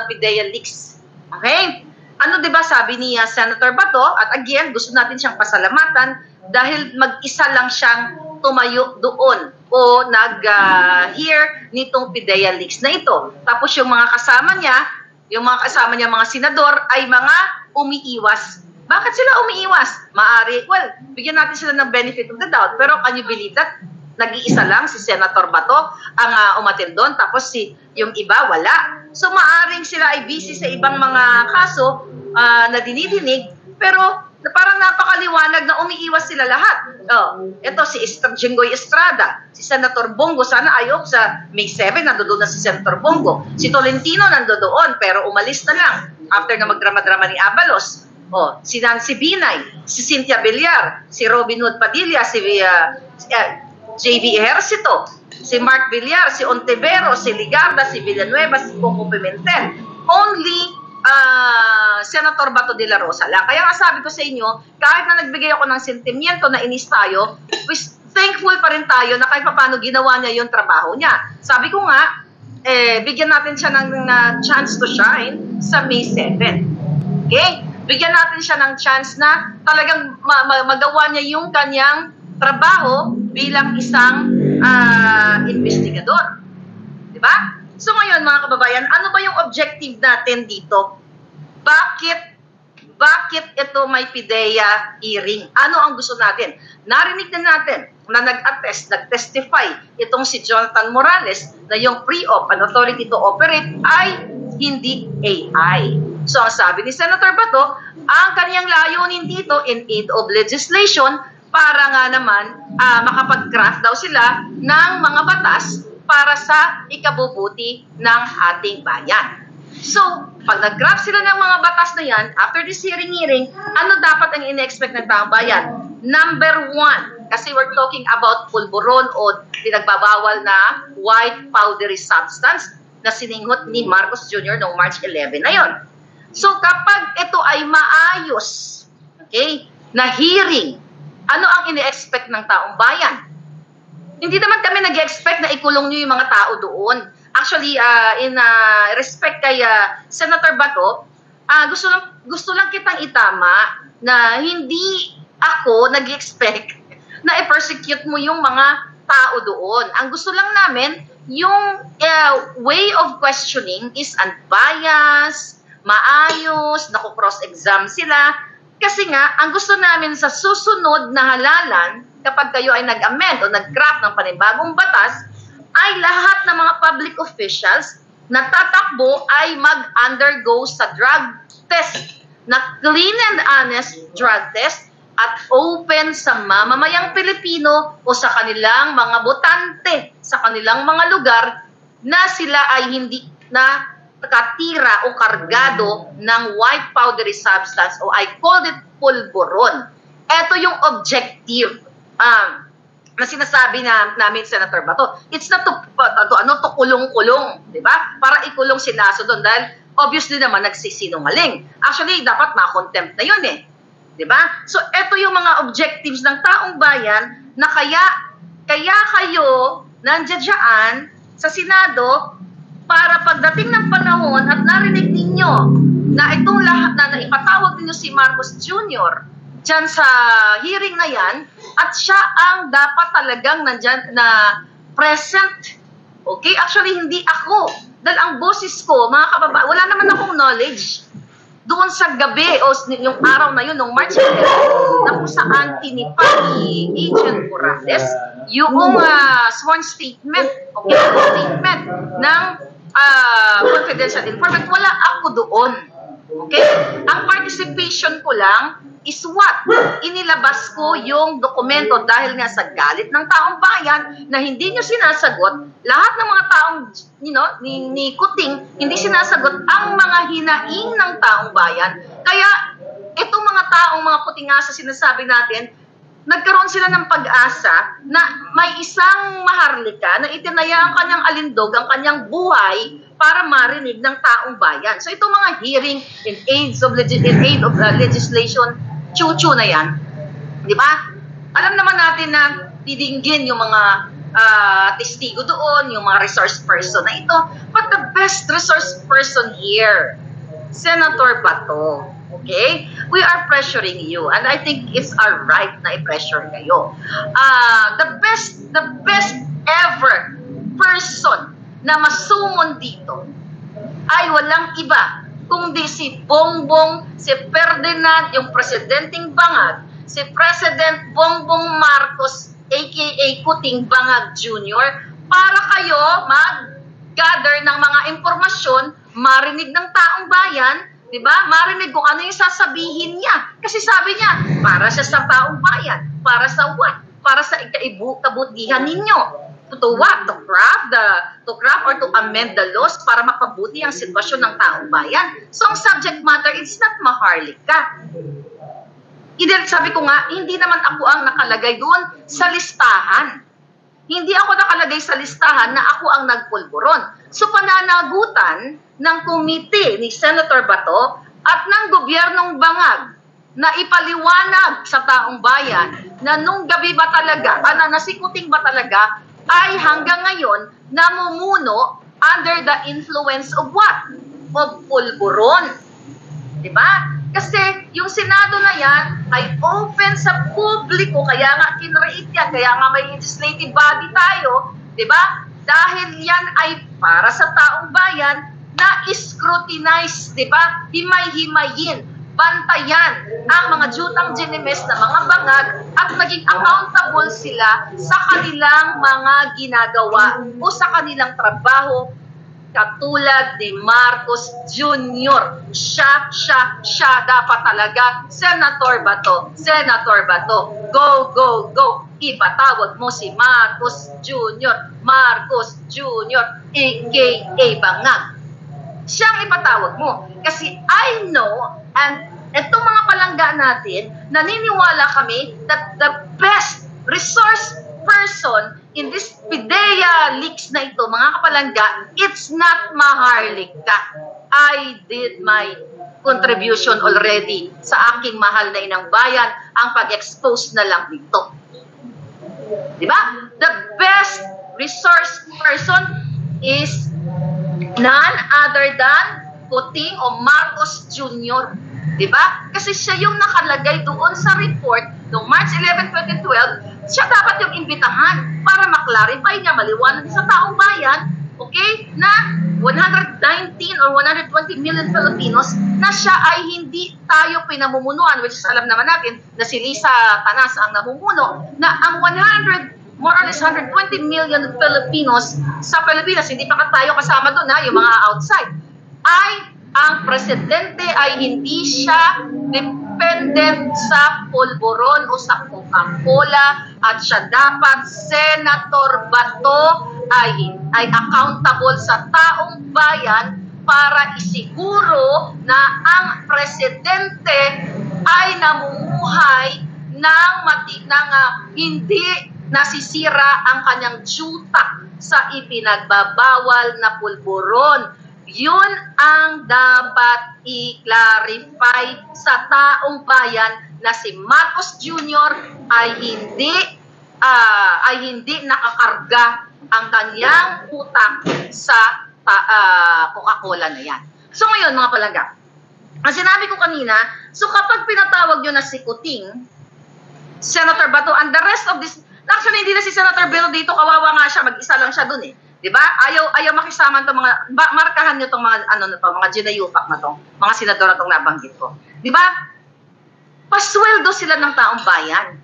na PIDEA leaks. Okay? Ano 'di ba sabi ni Senator Bato, at again gusto natin siyang pasalamatan dahil mag-isa lang siyang tumayo doon o nag-hear nitong PIDEA leaks na ito. Tapos yung mga kasama niya, mga senador ay mga umiiwas. Bakit sila umiiwas? Maari, well, bigyan natin sila ng benefit of the doubt, pero can you believe that nag-iisa lang si Senator Bato ang umattend doon, tapos yung iba wala. So maaring sila ay busy sa ibang mga kaso na dinidinig, pero parang napakaliwanag na umiiwas sila lahat. Ito si Jinggoy Estrada, si Senator Bongo, sana ayok sa May 7, nandoon na si Senator Bongo. Si Tolentino nandoon, pero umalis na lang after na magdrama-drama ni Abalos. Si Nancy Binay, si Cynthia Villar, si Robin Hood Padilla, si JV Ejercito, si Mark Villar, si Ontivero, si Ligarda, si Villanueva, si Coco Pimentel. Only Senator Bato de la Rosa lang. Kaya nga sabi ko sa inyo, kahit na nagbigay ako ng sentimiento na inis tayo, thankful pa rin tayo na kahit paano ginawa niya yung trabaho niya. Sabi ko nga, bigyan natin siya ng chance to shine sa May 7. Okay? Bigyan natin siya ng chance na talagang magawa niya yung kanyang trabaho bilang isang investigador. Diba? So ngayon mga kababayan, ano ba yung objective natin dito? Bakit ito may PIDEA hearing? Ano ang gusto natin? Narinig na natin na nag-testify itong si Jonathan Morales na yung pre-op and authority to operate ay hindi AI. So ang sabi ni Senator Bato, ang kaniyang layunin dito in aid of legislation para nga naman makapag-craft daw sila ng mga batas para sa ikabubuti ng ating bayan. So, pag nag-craft sila ng mga batas na yan, after this hearing, ano dapat ang ine-expect ng taong bayan? Number 1, kasi we're talking about pulburon o pinagbabawal na white powdery substance na sininghot ni Marcos Jr. noong March 11 na yon. So, kapag ito ay maayos, okay, na hearing, ano ang ine-expect ng taong bayan? Hindi naman kami nag-expect na ikulong nyo yung mga tao doon. Actually, in respect kay Senator Bato, gusto lang kitang itama na hindi ako nag-expect na i-persecute mo yung mga tao doon. Ang gusto lang namin, yung way of questioning is unbiased, maayos, naku-cross-exam sila. Kasi nga, ang gusto namin sa susunod na halalan, kapag kayo ay nag-amend o nag-craft ng panibagong batas, ay lahat ng mga public officials na tatakbo ay mag-undergo sa drug test, na clean and honest drug test at open sa mamamayang Pilipino o sa kanilang mga botante, sa kanilang mga lugar na sila ay hindi na katira o kargado ng white powdery substance o I called it pulburon. Ito yung objective na sinasabi namin Senator Bato. It's not to kulong-kulong, di ba? Para ikulong si Lasso doon dahil obviously naman nagsisinungaling. Actually, dapat ma-contempt na yun di ba? So, ito yung mga objectives ng taong bayan na kaya kayo nandiyan sa Senado para pagdating ng panahon at narinig ninyo na itong lahat na naipatawag ninyo si Marcos Jr. dyan sa hearing na yan, at siya ang dapat talagang nandyan na present. Okay? Actually, hindi ako. Dahil ang boses ko, mga kababayan, wala naman akong knowledge. Doon sa gabi, o yung araw na yun, nung March 11, na kung saan tinipa ni Agent Morales, yung sworn statement, okay, statement ng confidential informant, wala ako doon. Okay? Ang participation ko lang is what? Inilabas ko yung dokumento dahil nga sa galit ng taong bayan na hindi nyo sinasagot, lahat ng mga taong ni Kuting, hindi sinasagot ang mga hinaing ng taong bayan. Kaya itong mga taong mga Kutingasa sinasabi natin, nagkaroon sila ng pag-asa na may isang maharlika na itinaya ang kanyang alindog, ang kanyang buhay para marinig ng taong bayan. So itong mga hearing in aid of legislation, chuchu na yan. Di ba? Alam naman natin na didinggin yung mga testigo doon, yung mga resource person na ito. But best resource person here, Senator Bato. Okay? We are pressuring you, and I think it's our right na i-pressure kayo. The best ever person na masumon dito ay walang iba kundi si Bongbong, si Ferdinand, yung presidenteng bangag, si President Bongbong Marcos, aka Kuting Bangag Jr., para kayo mag-gather ng mga impormasyon, marinig ng taong bayan, di ba? Marinig kung ano yung sasabihin niya. Kasi sabi niya, para siya sa taong bayan, para sa what? Para sa kabutihan ninyo. To what? To craft or to amend the laws para mapabuti ang sitwasyon ng taong bayan. So, ang subject matter, it's not Maharlika. Sabi ko nga, hindi naman ako ang nakalagay doon sa listahan. Hindi ako nakalagay sa listahan na ako ang nagpulburon. So, pananagutan ng komite ni Senator Bato at ng gobyernong bangag na ipaliwanag sa taong bayan na nung gabi ba talaga, nasikuting ba talaga, ay hanggang ngayon namumuno under the influence of what? Of pulburon. Diba? Kasi yung Senado na yan ay open sa publiko, kaya nga kinreate yan, kaya nga may legislative body tayo, diba? Dahil yan ay para sa taong bayan na scrutinize, diba? Himay-himayin, bantayan ang mga jutang ginimes na mga bangag at maging accountable sila sa kanilang mga ginagawa o sa kanilang trabaho katulad ni Marcos Jr. Siya dapat talaga, Senator Bato, go, go, go. Ipatawag mo si Marcos Jr., aka Bangag. Siyang ipatawag mo. Kasi I know, and itong mga palangga natin, naniniwala kami that the best resource person in this PIDEA leaks na ito, mga kapalangga, it's not Maharlika. I did my contribution already sa aking mahal na inang bayan, ang pag-expose na lang dito. Diba? The best resource person is none other than Kuting o Marcos Jr. Diba? Kasi siya yung nakalagay doon sa report noong March 11, 2012, siya dapat yung imbitahan para maklarify niya, maliwanag sa taong bayan, okay, na 119 or 120 million Filipinos na siya ay hindi tayo pinamumunuan, which is alam naman natin na si Lisa Tanas ang namumuno, na ang more or less 120 million Filipinos sa Pilipinas, hindi pa tayo kasama doon, yung mga outside, ay ang presidente ay hindi siya dependent sa pulburon o sa Coca-Cola at siya dapat, Senator Bato, ay accountable sa taong bayan para isiguro na ang presidente ay namumuhay ng hindi nasisira ang kanyang juta sa ipinagbabawal na pulburon. Yun ang dapat i-clarify sa taong bayan na si Marcos Jr. ay hindi nakakarga ang kanyang utak sa Coca-Cola na yan. So ngayon mga palangga, ang sinabi ko kanina, so kapag pinatawag nyo na si Kuting, Senator Bato, and the rest of this, actually hindi na si Senator Bill dito, kawawa nga siya, mag-isa lang siya dun eh. Diba? Ayaw makisama itong mga, markahan nyo itong mga, mga ginayupak na itong, mga senador na itong nabanggit ko. Diba? Pasweldo sila ng taong bayan.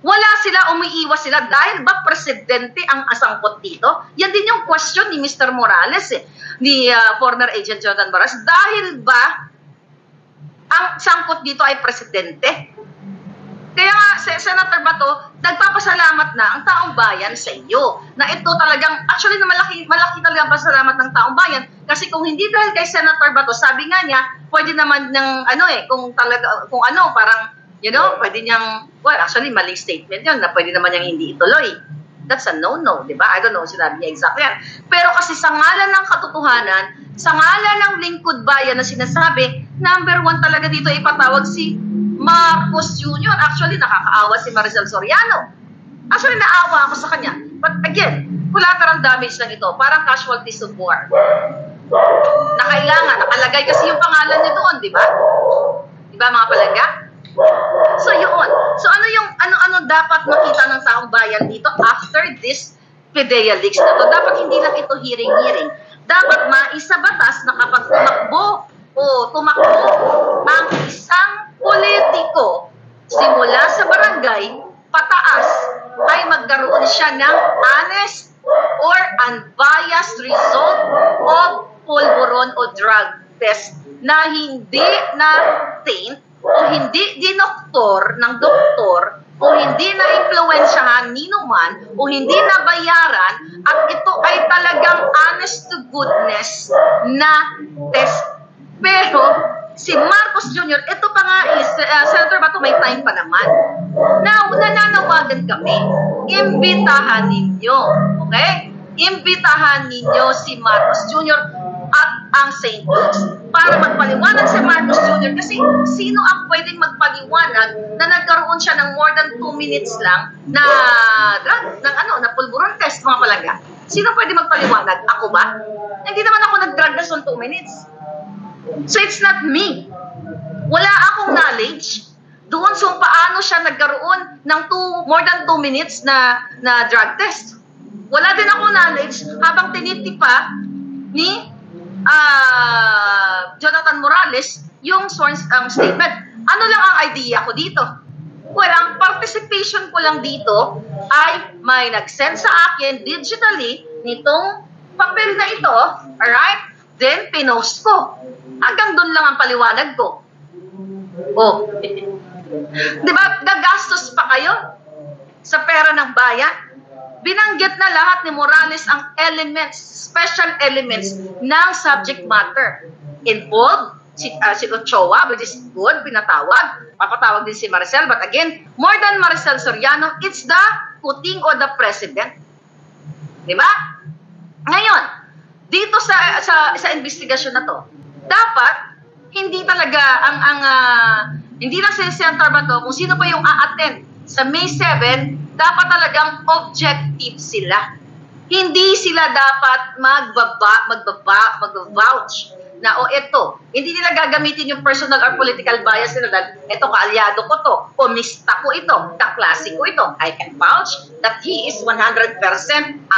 Wala sila, umiiwas sila dahil ba presidente ang asangkot dito? Yan din yung question ni Mr. Morales ni former agent Jonathan Morales. Dahil ba ang sangkot dito ay presidente? Kaya nga, Senator Bato, nagpapasalamat na ang taong bayan sa iyo. Na ito talagang, actually na malaki talaga pasalamat ng taong bayan. Kasi kung hindi dahil kay Senator Bato, sabi nga niya, pwede naman ng parang, pwede niyang, well, actually maling statement yun, na pwede naman niyang hindi ituloy. That's a no-no, di ba? I don't know, sinabi niya exactly yan. Pero kasi sa ngalan ng katotohanan, sa ngalan ng lingkod bayan na sinasabi, number one talaga dito ipatawag si Marcos Jr. Actually, nakakaawa si Maricel Soriano. Actually, naawa ako sa kanya. But again, collateral damage lang ito. Parang casualties of war. Na kailangan, nakalagay kasi yung pangalan niya doon, di ba? Di ba mga palangga? So yun. So ano dapat makita ng taong bayan dito after this PDEA leaks na to? Dapat hindi lang ito hearing-hearing. Dapat maisabatas na kapag tumakbo ang isang politiko simula sa barangay pataas ay magkaroon siya ng honest or unbiased result of pulburon o drug test na hindi na taint o hindi dinoktor ng doktor o hindi na impluwensyahan nino man o hindi na bayaran at ito ay talagang honest to goodness na test. Pero si Marcos Jr., ito pa nga is, Senator Bato, may time pa naman. Now, nananawagan kami, imbitahan ninyo, okay? Imbitahan ninyo si Marcos Jr. at ang St. Luke's para magpaliwanag si Marcos Jr. Kasi sino ang pwedeng magpaliwanag na nagkaroon siya ng more than 2 minutes lang na drug, na pulburon test, mga palangga? Sino pwede magpaliwanag? Ako ba? Hindi naman ako nag-drug test on 2 minutes. So it's not me. Wala akong knowledge doon kung paano siya nagkaroon ng more than 2 minutes na drug test. Wala din akong knowledge habang tinitipa ni Jonathan Morales yung sworn statement. Ano lang ang idea ko dito? Well, ang participation ko lang dito ay may nag-send sa akin digitally nitong papel na ito, alright? Then, pinost ko. Hanggang doon lang ang paliwanag ko. Oh. Di ba, gagastos pa kayo sa pera ng bayan? Binanggit na lahat ni Morales ang elements, special elements ng subject matter. Involved, si Ochoa, which is good, pinatawag. Papatawag din si Maricel. But again, more than Maricel Soriano, it's the puting o the president. Di ba? Ngayon, dito sa investigasyon na to, dapat hindi talaga hindi lang si Senator Bato kung sino pa yung a-attend sa May 7, dapat talagang objective sila. Hindi sila dapat mag-vouch na eto, hindi nila gagamitin yung personal or political bias nila dahil eto, kaalyado ko to, komista ko ito, kaklase ko ito. I can vouch that he is 100%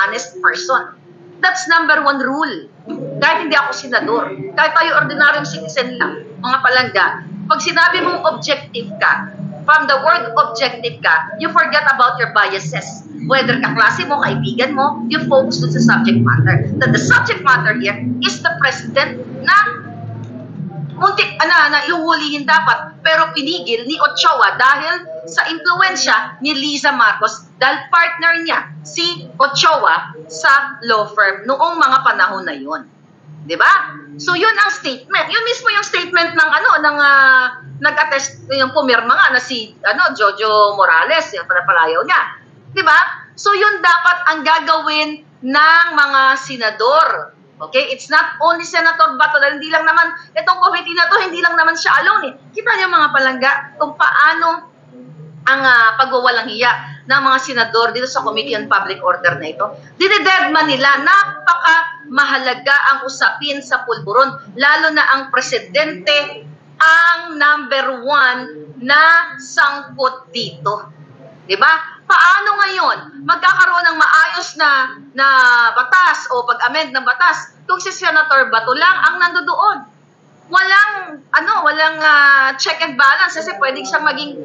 honest person. That's number 1 rule. Kahit hindi ako senador, kahit tayo ordinaryong citizen lang, mga palangga, pag sinabi mong objective ka, from the word objective ka, you forget about your biases. Whether kaklase mo, kaibigan mo, you focus dun sa subject matter. That the subject matter here is the president na na ihuhulihin dapat, pero pinigil ni Ochoa dahil sa impluensya ni Liza Marcos dahil partner niya si Ochoa sa law firm noong mga panahon na yun. 'Di ba? So yun ang statement. Yun mismo yung statement ng nag-attest yung pumirma nga na si Jojo Morales, yung panapalayaw niya. 'Di ba? So yun dapat ang gagawin ng mga senador. Okay? It's not only Senator Bato, dahil hindi lang naman, itong committee na to, hindi lang naman siya alone eh. Kita niyo mga palangga kung paano ang pagwawalang hiya ng mga senador dito sa Committee on Public Order na ito. Dinidedma nila, napaka-mahalaga ang usapin sa pulburon, lalo na ang presidente ang number 1 na sangkot dito. Diba? Paano ngayon magkakaroon ng maayos na batas o pag-amend ng batas kung si Senator Bato lang ang nandoon? Walang check and balance kasi pwedeng siyang maging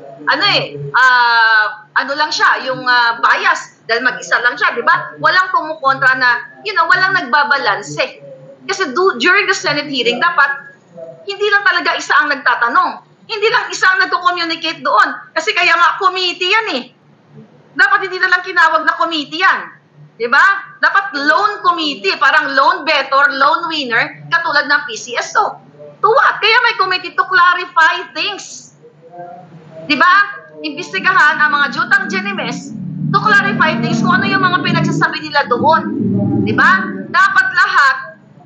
lang siya, yung bias dahil mag-isa lang siya, di ba? Walang kumukontra na, walang nagbabalanse. Kasi during the Senate hearing, dapat hindi lang talaga isa ang nagtatanong. Hindi lang isa ang nagko-communicate doon. Kasi kaya nga committee yan eh. Dapat hindi na lang kinawag na committee yan. Diba? Dapat loan committee, parang loan better, loan winner, katulad ng PCSO. To what? Kaya may committee to clarify things. Diba? Imbestigahan ang mga jutang genimes to clarify things kung ano yung mga pinagsasabi nila doon. Diba? Dapat lahat,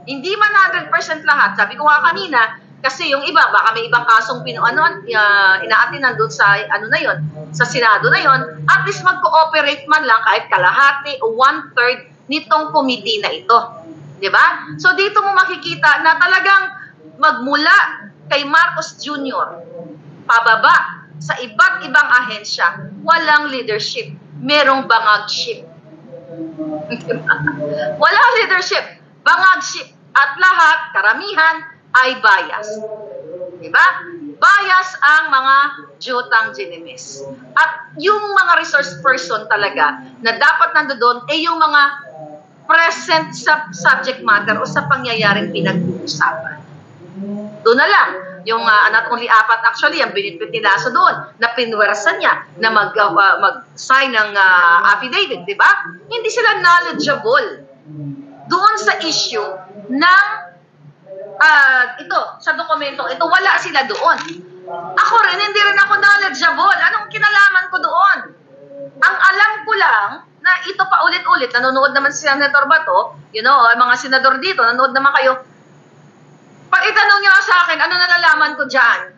hindi man 100% lahat, sabi ko nga kanina, Kasi yung iba, baka may ibang kasong inaatinan doon sa na yon, sa Senado na yon, at least mag-cooperate man lang kahit kalahati o one-third nitong committee na ito. Di ba? So dito mo makikita na talagang magmula kay Marcos Jr. pababa sa iba't ibang ahensya, walang leadership. Merong bangagship. Walang leadership. Bangagship. At lahat, karamihan, ay bias. Diba? Bias ang mga jutang ginimis. At yung mga resource person talaga na dapat nandoon ay yung mga present sa subject matter o sa pangyayaring pinag-uusapan. Doon na lang. Yung not only apat actually, ang binitbit ni Lasso doon, na pinwersa niya na mag-sign ng affidavit, di ba? Hindi sila knowledgeable doon sa issue ng ito, sa dokumento, ito, wala sila doon. Ako rin, hindi rin ako knowledgeable. Anong kinalaman ko doon? Ang alam ko lang, na ito pa ulit-ulit, nanonood naman si Senator Bato, mga senador dito, nanonood naman kayo. Pag itanong niyo sa akin, ano nalalaman ko dyan?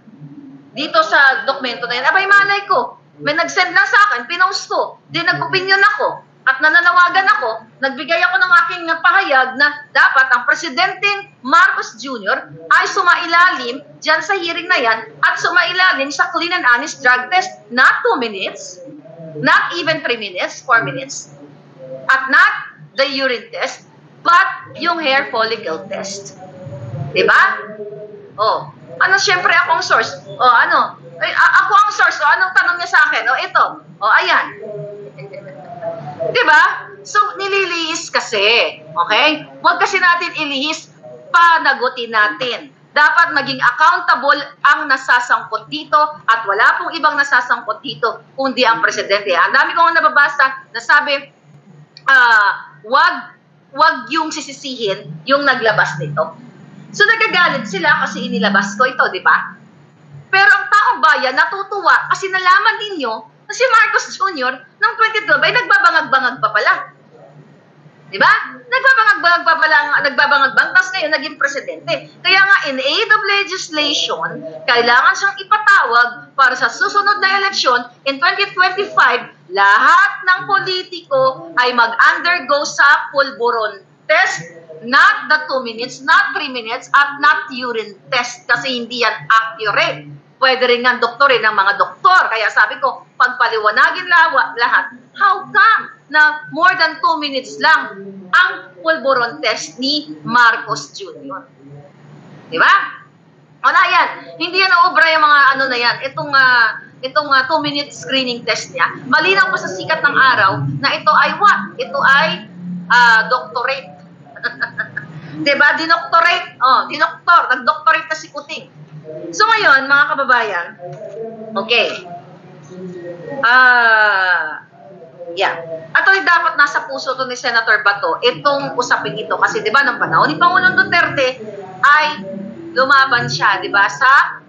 Dito sa dokumento na yan, abay malay ko. May nag-send lang sa akin, pinost ko. Di nag-opinion ako. At nananawagan ako, nagbigay ako ng aking pahayag na dapat ang Presidenteng Marcos Jr. ay sumailalim dyan sa hearing na yan at sumailalim sa clean and honest drug test. Not 2 minutes, not even 3 minutes, 4 minutes. At not the urine test, but yung hair follicle test. Diba? Siyempre akong source. Ako ang source. Anong tanong niya sa akin? Ito. Ayan. Diba? So, nililihis kasi. Okay? Huwag kasi natin ilihis, panagutin natin. Dapat maging accountable ang nasasangkot dito at wala pong ibang nasasangkot dito kundi ang presidente. Ang dami kong nababasa na sabi, wag yung sisisihin yung naglabas nito. So nagagalit sila kasi inilabas ko ito, di ba? Pero ang taong bayan natutuwa kasi nalaman ninyo na si Marcos Jr. noong 2012 ay nagbabangag-bangag pa pala. Di ba? Nagbabangag-bangag pa pala, nagbabangag-bang, tapos ngayon naging presidente. Kaya nga in aid of legislation, kailangan siyang ipatawag para sa susunod na eleksyon in 2025, lahat ng politiko ay mag-undergo sa pulburon test. Not the 2 minutes, not 3 minutes, at not urine test kasi hindi yan accurate. Pwede rin nga doktorin ng mga doktor. Kaya sabi ko, pagpaliwanagin lahat, how come na more than 2 minutes lang ang pulburon test ni Marcos Jr.? Di ba? Yan. Hindi yan obra yung mga na yan. Itong 2-minute screening test niya. Malinaw po sa sikat ng araw na ito ay what? Ito ay doctorate. Diba? Dinoctorate. Dinoctor. Nag-doctorate na si Kuting. So ngayon, mga kababayan, okay. At dapat nasa puso to ni Senator Bato itong usapin ito. Kasi diba, ng panahon ni Pangulong Duterte ay lumaban siya, diba, sa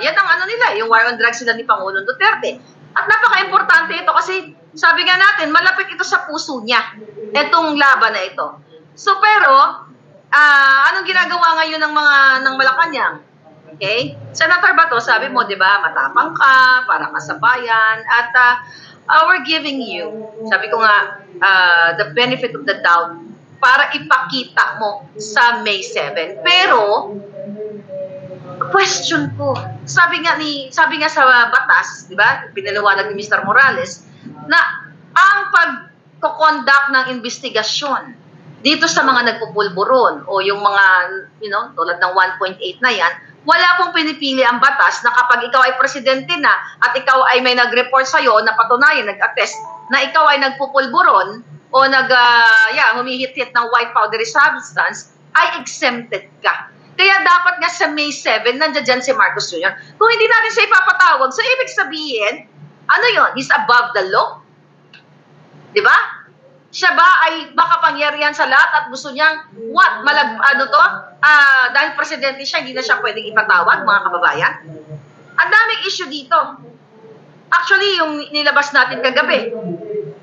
yan ang nila, yung war on drugs sila ni Pangulong Duterte. At napaka-importante ito kasi sabi nga natin, malapit ito sa puso niya, itong laban na ito. So pero, anong ginagawa ngayon ng Malacanang? Okay? Senator Bato, sabi mo, di ba, matapang ka, para ka sa bayan, at we're giving you, sabi ko nga, the benefit of the doubt para ipakita mo sa May 7. Pero, question ko, sabi nga sa batas, di ba, pinaliwanag ni Mr. Morales, na ang pag-conduct ng investigasyon dito sa mga nagpupulburon o yung mga, tulad ng 1.8 na yan, wala pong pinipili ang batas na kapag ikaw ay presidente na at ikaw ay may nag-report sa'yo na patunayan, nag-attest na ikaw ay nagpupulburon o humihit-hit ng white powdery substance, ay exempted ka. Kaya dapat nga sa May 7, nandiyan dyan si Marcos Jr. Kung hindi natin siya ipapatawag, so ibig sabihin, he's above the law? Diba? Siya ba ay makapangyarihan sa lahat at gusto niyang, dahil presidente siya, hindi na siya pwedeng ipatawag, mga kababayan? Ang daming issue dito. Actually, yung nilabas natin kagabi,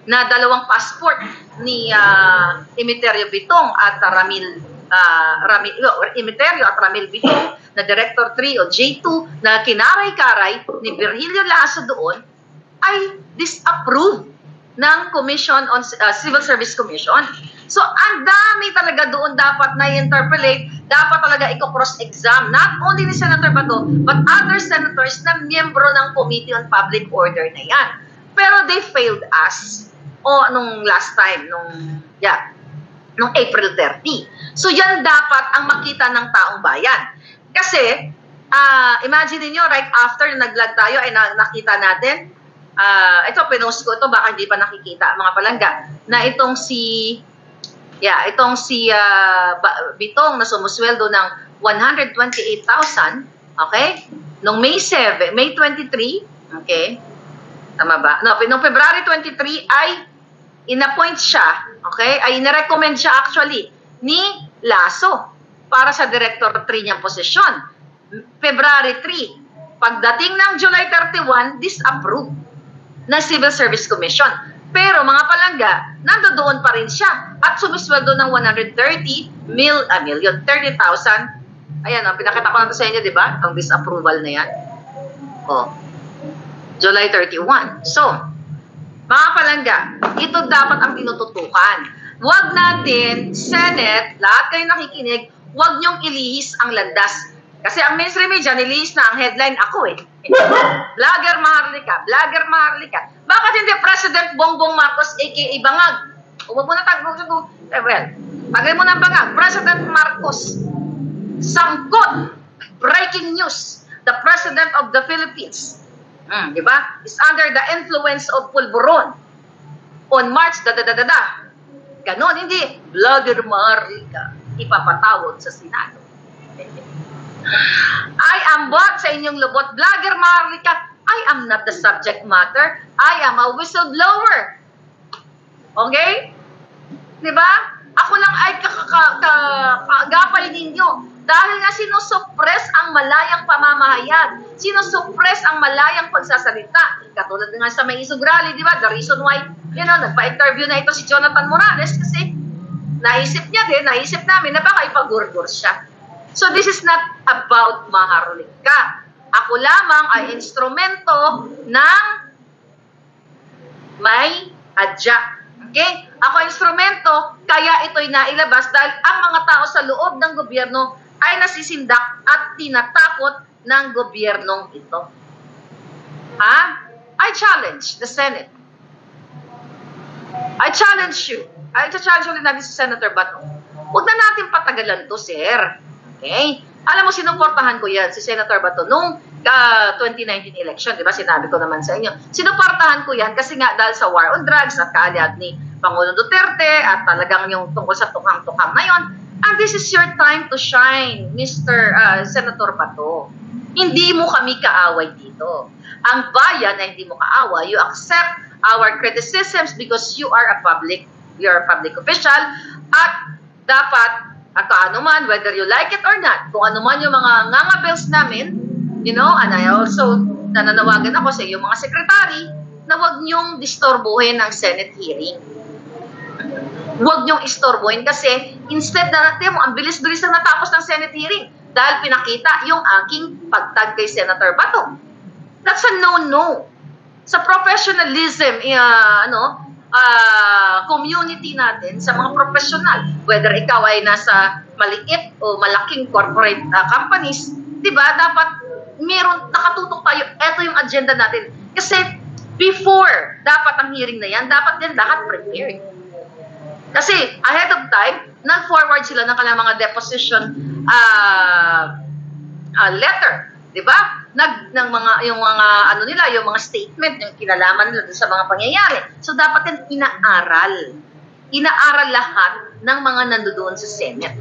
na 2 passport ni Emeterio Bitong at Ramil Imiterio at Ramil Bitong na Director 3 o J2 na kinaray-karay ni Virgilio Lasso doon ay disapprove ng Commission on Civil Service Commission. So, ang dami talaga doon dapat na interpolate, dapat talaga i-cross-exam, not only ni Senator Bato, but other senators na miyembro ng Committee on Public Order na yan. Pero they failed us. Nung last time, nung April 30. So, yan dapat ang makita ng taong bayan. Kasi, imagine niyo right after na nag-vlog tayo, ay nakita natin, ito, pinost ko ito, baka hindi pa nakikita, mga palangga, na itong si Bitong na sumusweldo ng 128,000, okay? Nung May 23, okay? Tama ba? No, noong February 23 ay inappoint siya, okay? Ay inirecommend siya actually ni Lasso para sa Director 3 niyang posisyon. February 3, pagdating ng July 31, disapprove na Civil Service Commission. Pero mga palangga, nandoon pa rin siya at sumisweldo ng 130,000. Ayan, pinakita ko na ito sa inyo, di ba? Ang disapproval na yan. July 31. So, mga palangga, ito dapat ang tinututukan. Huwag natin, Senate, lahat kayo nakikinig, huwag niyong ilihis ang landas. Kasi ang mainstream media, nilihis na ang headline ako eh. Vlogger Maharlika, Vlogger Maharlika. Bakit hindi President Bongbong Marcos aka Bangag? Huwag mo na tagpo. Tagay mo ng Bangag. President Marcos, sangkot, breaking news, the President of the Philippines, diba? Is under the influence of pulburon. On March, Ganon, hindi. Vlogger Maharlika, ipapatawag sa Senado. I am what sa inyong lubot? Vlogger Maharlika, I am not the subject matter. I am a whistleblower. Okay? Diba? Ako lang ay kagapay ninyo. Dahil nga sinusuppress ang malayang pamamahayag. Sinusuppress ang malayang pagsasalita. Katulad nga sa may Isog Rally, di ba? The reason why, nagpa-interview na ito si Jonathan Morales kasi naisip namin na baka ipagurgur siya. So this is not about Maharlika. Ako lamang ay instrumento ng may adya. Okay? Ako instrumento, kaya ito'y nailabas dahil ang mga tao sa loob ng gobyerno ay nasisindak at tinatakot ng gobyernong ito. I challenge the Senate. I challenge you. I challenge ulit natin si Senator Bato. Huwag na natin patagalan to, sir. Okay? Alam mo, sinuportahan ko yan, si Senator Bato, nung 2019 election, di ba? Sinabi ko naman sa inyo. Sinuportahan ko yan kasi nga dahil sa war on drugs at kaaliad ni Pangulong Duterte at talagang yung tungkol sa tukang-tukang na yon. And this is your time to shine, Mr. Senator Bato. Hindi mo kami kaaway dito. Ang bayan na hindi mo kaaway, you accept our criticisms because you are a public official at dapat ano man, whether you like it or not, kung ano man yung mga ngangabels namin, and I also nananawagan ako sa iyong mga sekretary na huwag niyong disturbuhin ang Senate hearing. Huwag niyong istorbohin kasi instead na natin mo, ang bilis-bilis na natapos ng Senate hearing dahil pinakita yung aking pagtag kay Senator Bato. That's a no-no. Sa professionalism, community natin, sa mga professional, whether ikaw ay nasa maliit o malaking corporate companies, di ba, dapat meron, nakatutok tayo, eto yung agenda natin. Kasi before, dapat ang hearing na yan, dapat din lahat prepared. Kasi ahead of time, nag-forward sila ng kanilang mga deposition letter, di ba? Yung mga statement, yung kinalaman nila sa mga pangyayari. So dapat yan inaaral lahat ng mga nandoon sa Senate.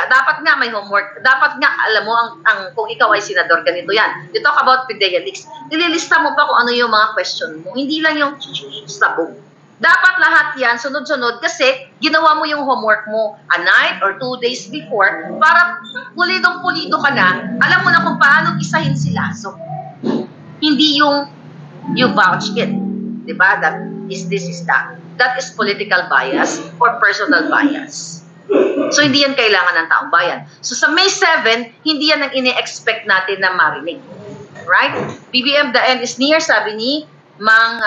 Dapat nga may homework, dapat nga alam mo kung ikaw ay senador, ganito yan. You talk about PIDEA leaks, nililista mo pa kung ano yung mga question mo, hindi lang yung sabog. Dapat lahat yan, sunod-sunod, kasi ginawa mo yung homework mo a night or 2 days before para pulidong-pulido ka na, alam mo na kung paano isahin si Lasso. Hindi yung you vouch it. Diba? This is that. That is political bias or personal bias. So, hindi yan kailangan ng taong bayan. So, sa May 7, hindi yan ang ini-expect natin na marinig. Right? BBM, the end is near, sabi ni Mang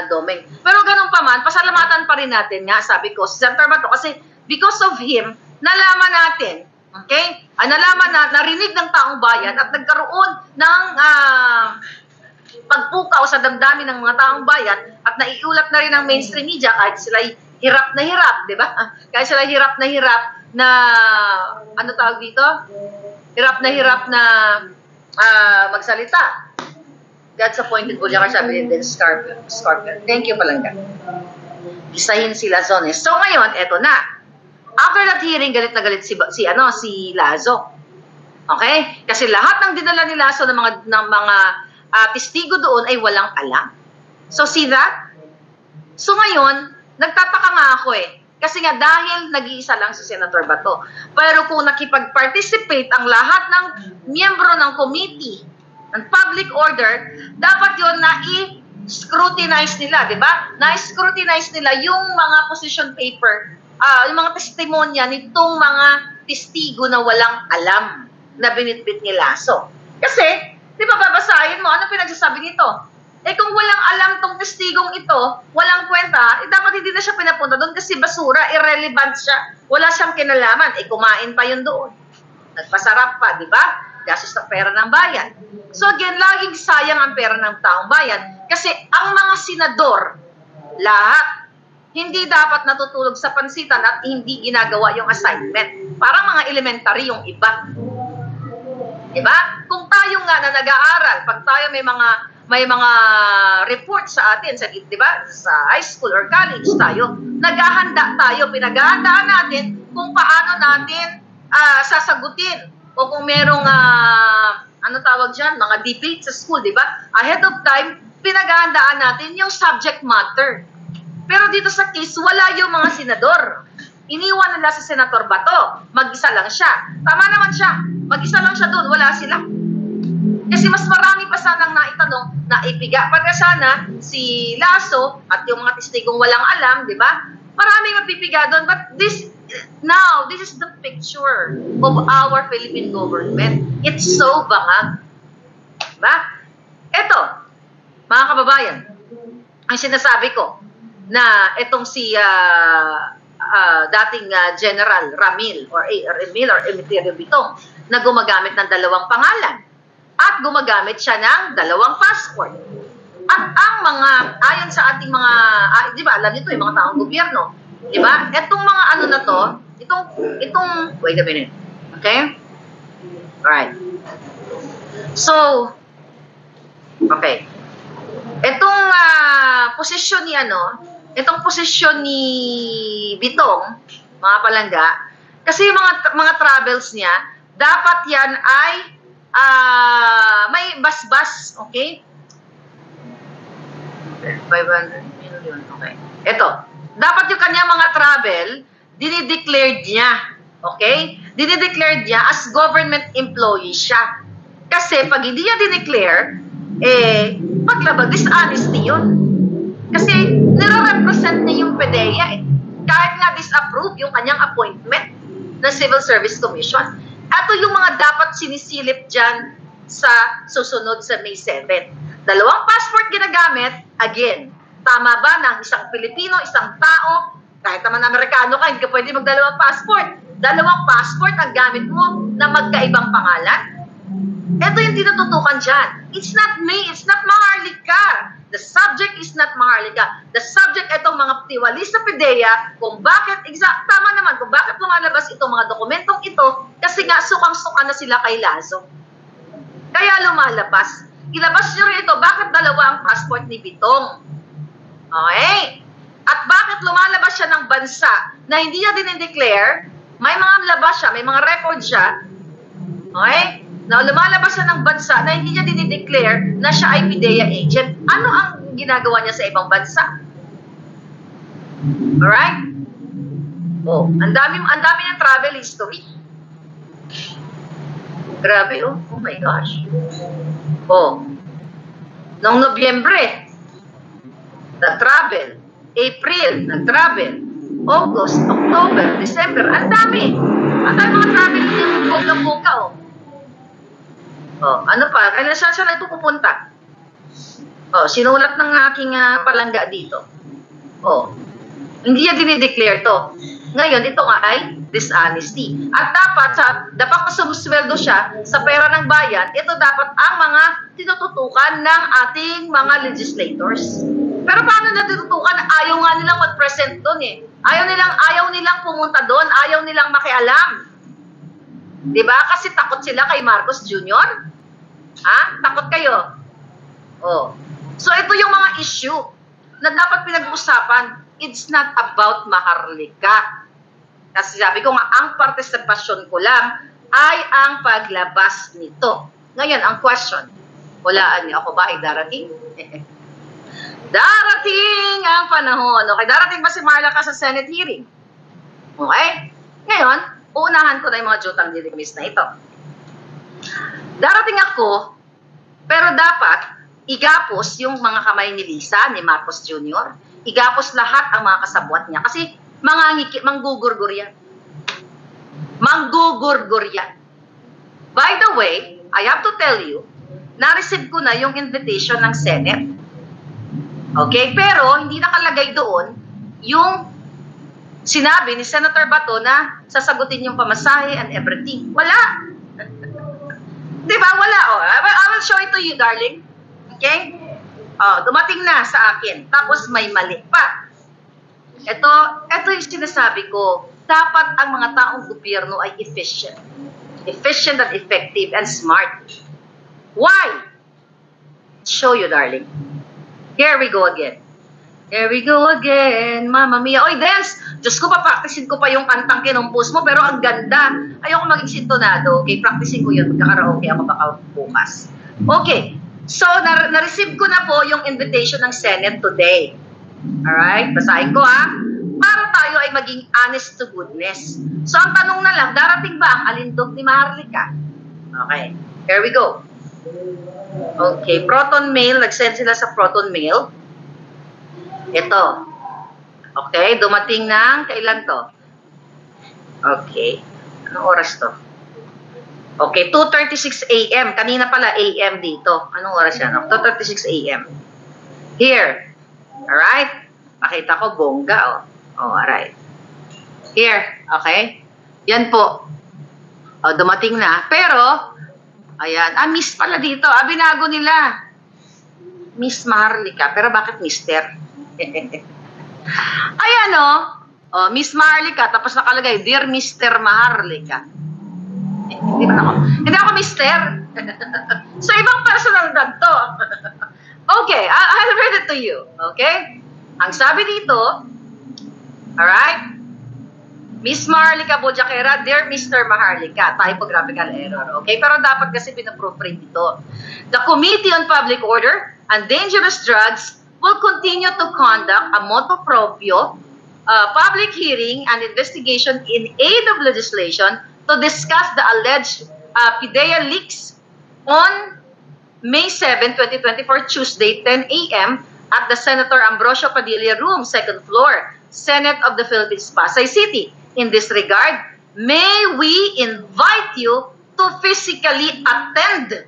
Domeng. Pero ganun pa man, pasalamatan pa rin natin nga, sabi ko, si Senator Bato, kasi because of him, nalaman natin, okay? Nalaman na, narinig ng taong bayan at nagkaroon ng pagpukaw sa damdamin ng mga taong bayan at naiulat na rin ng mainstream media kahit sila hirap na hirap, di ba? Kahit sila hirap na, ano tawag dito? Hirap na magsalita. God's appointed Bulacan, sabi ni Den Scorpion. Thank you, Palangga. Isahin si Lazones. So ngayon, eto na. After that hearing, galit na galit si Lazo. Okay? Kasi lahat ng dinala ni Lazo ng mga testigo doon ay walang alam. So see that? So ngayon, nagtataka nga ako Kasi nga dahil nag-iisa lang si Senator Bato. Pero kung nakipag-participate ang lahat ng miyembro ng committee ng public order, dapat yun na i-scrutinize nila, di ba? Na-scrutinize nila yung mga position paper, yung mga testimonya nitong mga testigo na walang alam na binitbit ni Lazo. Kasi, di ba babasahin mo, ano pinagsasabi nito? Kung walang alam tong testigong ito, walang kwenta, dapat hindi na siya pinapunta doon kasi basura, irrelevant siya. Wala siyang kinalaman. Kumain pa yun doon. Nagpasarap pa, di ba? Gastos ng pera ng bayan. So again, laging sayang ang pera ng taong bayan kasi ang mga senador, lahat, hindi dapat natutulog sa pansitan at hindi ginagawa yung assignment. Parang mga elementary yung iba. Diba? Kung tayo nga na nag-aaral, pag tayo may mga report sa atin, diba? Sa high school or college tayo, naghahanda tayo, pinaghahandaan natin kung paano natin sasagutin o kung merong ano tawag dyan, mga debate sa school, di ba? Ahead of time, pinaghahandaan natin yung subject matter. Pero dito sa case, wala yung mga senador. Iniwan nila si Senator Bato. Mag-isa lang siya. Tama naman siya. Mag-isa lang siya doon. Wala sila. Kasi mas marami pa sanang naitanong na ipiga. Pagka sana si Lazo at yung mga testigong walang alam, di ba? Maraming mapipiga doon. But this is the picture of our Philippine government. It's so bangag. Diba? Ito, mga kababayan, ang sinasabi ko na itong si dating General Ramil or Emiterio Bitong na gumagamit ng dalawang pangalan at gumagamit siya ng dalawang passport. At ang mga, ayon sa ating mga, di ba, alam niyo ito, yung mga taong gobyerno, di ba? Itong mga ano na to, itong, wait a minute, okay? Alright. So, okay. Itong posisyon ni itong posisyon ni Bitong, mga palangga, kasi yung mga travels niya, dapat yan ay may basbas, okay? 500 million, okay. Ito, dapat yung kanya mga travel, dinideclared niya, okay? Dinideclared niya as government employee siya. Kasi pag hindi niya dineclare, paglabag, dishonesty yun. Kasi nire-represent niya yung PDEA kahit nga disapprove yung kanyang appointment ng Civil Service Commission. Ito yung mga dapat sinisilip dyan sa susunod sa May 7. Dalawang passport ginagamit, again, tama ba ng isang Pilipino, isang tao, kahit naman Amerikano ka, hindi ka pwede magdalawang passport. Dalawang passport ang gamit mo na magkaibang pangalan. Ito yung tinututukan dyan. It's not me, it's not Maharlika. The subject is not Maharlika. The subject, itong mga tiwalis sa PDEA, kung bakit, tama naman, kung bakit lumalabas itong mga dokumentong ito, kasi nga sukang-suka na sila kay Lazo. Kaya lumalabas. Ilabas nyo rin ito, bakit dalawa ang passport ni Bitong? Okay? At bakit lumalabas siya ng bansa na hindi niya dinideclare, may mga labas siya, may mga record siya, okay? Na lumalabas siya ng bansa na hindi niya dinideclare na siya ay PDEA agent. Ano ang ginagawa niya sa ibang bansa? Alright? Oh, ang dami niyang travel history. Grabe, oh. Oh my gosh. Oh. Noong Nobyembre, nag-travel. April, nag-travel. August, October, December, ang dami. Ang dami mga travel yung bongga-bongga, oh. Oh, ano pa? Kailan saan siya na ito pupunta? Oh, sinulat ng aking palangga dito. Oh, hindi niya dinideclare to. Ngayon, ito nga ay dishonesty. At dapat sumusweldo siya sa pera ng bayan, ito dapat ang mga tinututukan ng ating mga legislators. Pero paano na tinutukan? Ayaw nga nilang mag-present doon eh. Ayaw nilang pumunta doon, ayaw nilang makialam. Diba? Kasi takot sila kay Marcos Jr. Ha? Takot kayo? Oh. So ito yung mga issue na dapat pinag-uusapan. It's not about Maharlika. Kasi sabi ko nga, ang partisipasyon ko lang ay ang paglabas nito. Ngayon, ang question, walaan niyo ako ba ay darating? Darating ang panahon. Okay, darating ba si Marla ka sa Senate hearing? Okay? Ngayon, uunahan ko na yung mga jutang dirimis na ito. Darating ako, pero dapat igapos yung mga kamay ni Lisa, ni Marcos Jr., igapos lahat ang mga kasabwat niya. Kasi manggugurgur yan. Manggugurgur yan. By the way, I have to tell you, na-receive ko na yung invitation ng Senate. Okay? Pero hindi nakalagay doon yung sinabi ni Senator Bato na sasagutin yung pamasahe and everything. Wala. Diba? Wala. Oh. I will show it to you, darling. Okay? Oh, dumating na sa akin. Tapos may mali pa. Ito yung sinasabi ko. Dapat ang mga taong gobyerno ay efficient. Efficient and effective and smart. Why? Show you, darling. Here we go again. Here we go again. Mamma mia. Oy, dance! Diyos ko, papraktisin ko pa yung kantang kinumpos mo, pero ang ganda. Ayoko maging sintonado. Okay, practicing ko yun. Magkakaraoke ako baka bukas. Okay. So, na-receive ko na po yung invitation ng Senate today. Alright? Basahin ko ha. Para tayo ay maging honest to goodness. So, ang tanong na lang, darating ba ang alindog ni Maharlika? Okay. Here we go. Okay. Proton mail. Nag-send sila sa proton mail. Ito. Okay. Dumating ng, kailan to? Okay. Anong oras to? Okay, 2:36 a.m. Kanina pala a.m. dito. Anong oras yan? 2:36 a.m. Here. Alright? Pakita ko, bongga, oh. Oh, alright. Here. Okay? Yan po. Oh, dumating na. Pero, ayan. Miss pala dito. Binago nila. Miss Maharlika. Pero bakit Mister? Ayan, oh. Oh, Miss Maharlika. Tapos nakalagay, Dear Mr. Maharlika. Hindi ako mister. So, ibang personal dad to. Okay, I'll read it to you. Okay? Ang sabi dito, alright? Miss Maharlika Bojakera, Dear Mr. Maharlika, typographical error. Okay? Pero dapat kasi pinaproofread ito. The Committee on Public Order and Dangerous Drugs will continue to conduct a motu proprio public hearing and investigation in aid of legislation to discuss the alleged PIDEA leaks on May 7, 2024, Tuesday, 10 a.m. at the Senator Ambrosio Padilla Room, 2nd floor, Senate of the Philippines, Pasay City. In this regard, may we invite you to physically attend.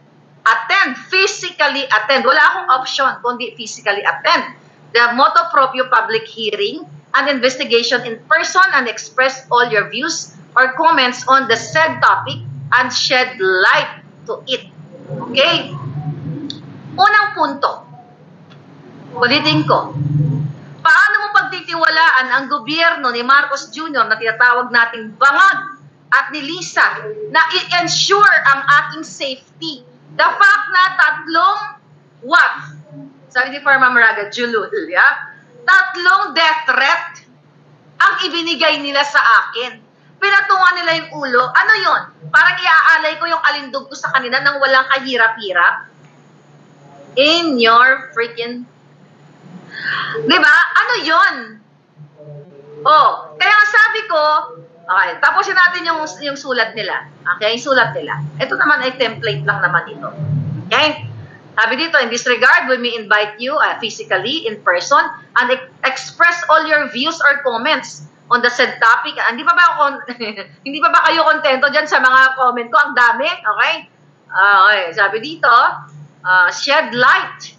Physically attend. Wala akong option kundi physically attend the motu proprio public hearing and investigation in person and express all your views or comments on the said topic and shed light to it. Okay? Unang punto, ulitin ko, paano mo pagtitiwalaan ang gobyerno ni Marcos Jr. na tinatawag nating bangag at ni Lisa na i-ensure ang ating safety? The fact na tatlong, sabi ni Farma Maraga, Julul, tatlong death threat ang ibinigay nila sa akin. Pinatungan nila yung ulo. Ano yon? Parang iaalay ko yung alindog ko sa kanila nang walang kahirap-hirap. In your freaking... Diba? Ano yon? Oh, kaya nga sabi ko, okay, tapusin natin yung sulat nila. Okay, sulat nila. Ito naman ay template lang naman ito. Okay? Sabi dito, in this regard, we may invite you physically, in person, and express all your views or comments on the said topic. Hindi pa ba hindi pa ba kayo kontento dyan sa mga comment ko? Ang dami, okay? Okay, sabi dito, shed light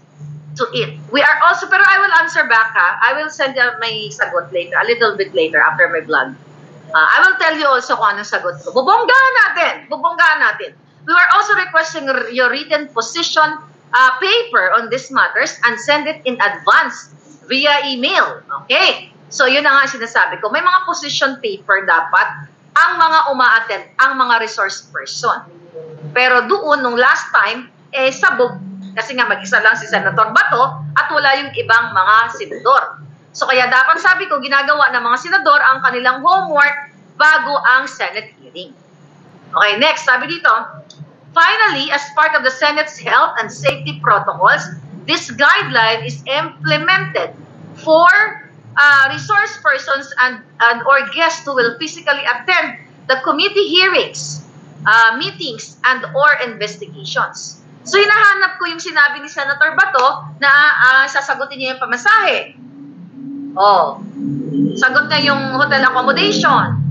to it. We are also, pero I will answer back ha. I will send my sagot later, a little bit later after my vlog. I will tell you also kung anong sagot ko. Bubonggahan natin. We were also requesting your written position paper on these matters and send it in advance via email. Okay? So, yun na nga sinasabi ko. May mga position paper dapat ang mga uma-attend, ang mga resource person. Pero doon, nung last time, sabog. Kasi nga mag-isa lang si Senator Bato at wala yung ibang mga senador. So, kaya dapat sabi ko, ginagawa ng mga senador ang kanilang homework bago ang Senate hearing. Okay, next. Sabi dito, finally, as part of the Senate's health and safety protocols, this guideline is implemented for resource persons and or guests who will physically attend the committee hearings, meetings, and or investigations. So, hinahanap ko yung sinabi ni Senator Bato na sasagutin niya yung pamasahe. Sagot niya yung hotel accommodation.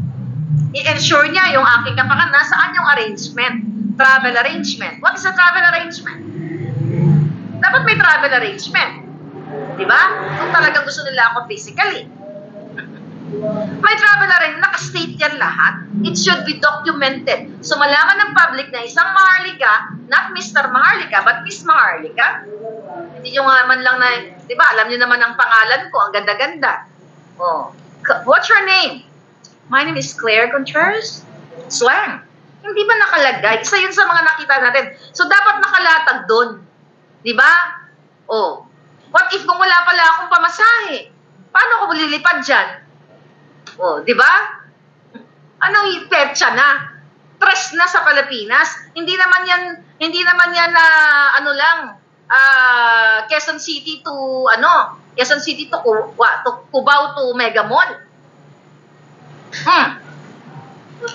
I-ensure niya yung aking kapakanan, nasaan yung arrangement, travel arrangement. What is a travel arrangement? Dapat may travel arrangement. Diba? Kung talaga gusto nila ako physically. May travel arrangement, naka-state yan lahat. It should be documented. So malaman ng public na isang Maharlika, not Mr. Maharlika, but Miss Maharlika. Hindi nyo nga man lang na, diba, alam nyo naman ang pangalan ko, ang ganda-ganda. What's your name? My name is Claire Contreras. Slang. Hindi ba nakalagay? Isa yun sa mga nakita natin. So dapat nakalatag doon. Diba? What if kung wala pala akong pamasahe? Paano ko lilipad dyan? Di ba? Anong petsa na? Tres na sa Pilipinas. Hindi naman yan na Quezon City to Quezon City to Cubao to Mega Mall.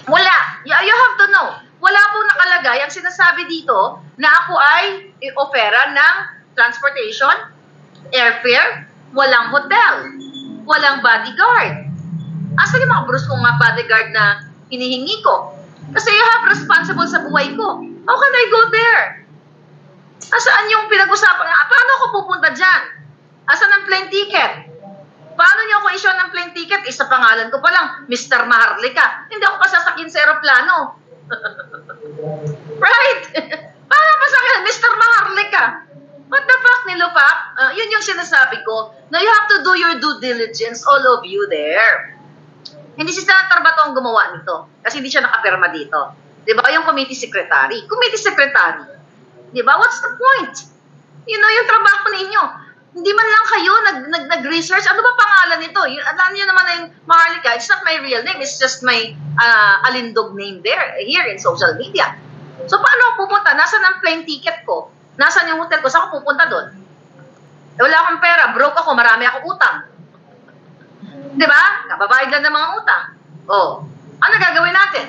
Wala. You have to know. Wala po nakalagay ang sinasabi dito na ako ay i-ofera ng transportation, airfare, walang hotel, walang bodyguard. Asan yung mga Bruce kong mga bodyguard na hinihingi ko? Kasi you have responsible sa buhay ko. How can I go there? Asaan yung pinag-usapan? Paano ako pupunta dyan? Asan ang plane ticket? Paano niyo ako issue ng plane ticket? Isa pangalan ko pa lang, Mr. Maharlika. Hindi ako pasasakin sa aeroplano. Right? Paano pasakin? Mr. Maharlika. What the fuck, Nilopak? Yun yung sinasabi ko. Now you have to do your due diligence, all of you there. Hindi si Senator Bato ang gumawa nito. Kasi hindi siya nakapirma dito. Diba? Yung committee secretary. Committee secretary. Diba? What's the point? You know, yung trabaho ninyo. Hindi man lang kayo nag-research. Ano ba pangalan nito? Alam niyo naman na yung Maharlika, it's not my real name. It's just my alindog name there, here in social media. So, paano ako pupunta? Nasaan ang plane ticket ko? Nasaan yung hotel ko? Saan ako pupunta doon? Wala akong pera. Broke ako. Marami akong utang. Diba? Kababayad lang ng mga utang. Ano gagawin natin?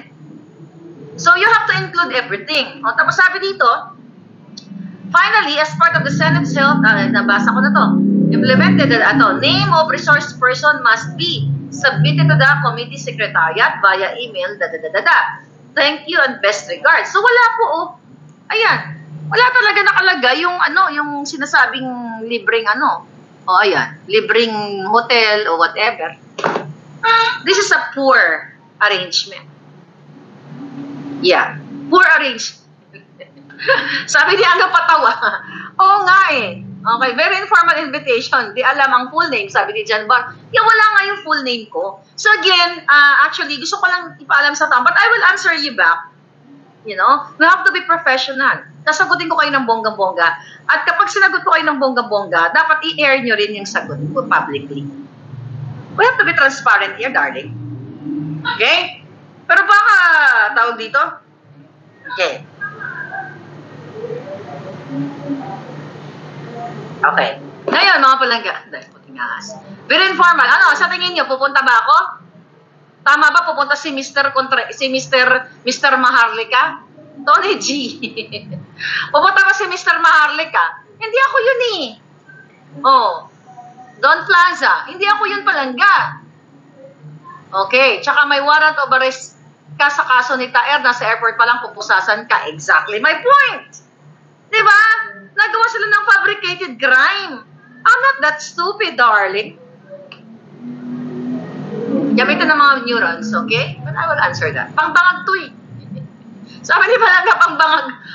So, you have to include everything. Tapos sabi dito, finally, as part of the Senate's health, nabasa ko na to, implemented name of resource person must be submitted to the committee secretariat via email, Thank you and best regards. So, wala po, ayan. Wala talaga nakalagay yung yung sinasabing libreng libreng hotel o whatever. This is a poor arrangement. Yeah, poor arrangement. Sabi niya ano patawa. Oo nga eh. Okay, very informal invitation. Di alam ang full name, sabi ni John Bar. Wala nga yung full name ko. So again, actually, gusto ko lang ipaalam sa tao, but I will answer you back. You know, we have to be professional. Kasagutin ko kayo ng bongga-bongga. At kapag sinagot ko kayo ng bongga-bongga, dapat i-air nyo rin yung sagot ko publicly. We have to be transparent here, darling. Okay? Pero baka tawag dito? Okay. Okay. Ngayon, mga palangga. Very informal. Ano, sa tingin nyo, pupunta ba ako? Tama ba pupunta si Mr. Maharlika? Tony G. Pupunta ba si Mr. Maharlika? Hindi ako yun eh. Don Plaza. Hindi ako yun palangga. Okay, tsaka may warrant of arrest ka sa kaso ni Taer, nasa airport pa lang pupusasan ka. Exactly my point. Diba? Nagawa sila ng fabricated crime. I'm not that stupid, darling. Gamitin ng mga neurons, okay? But I will answer that. Pangbangag to eh. Sabi ni Palanga,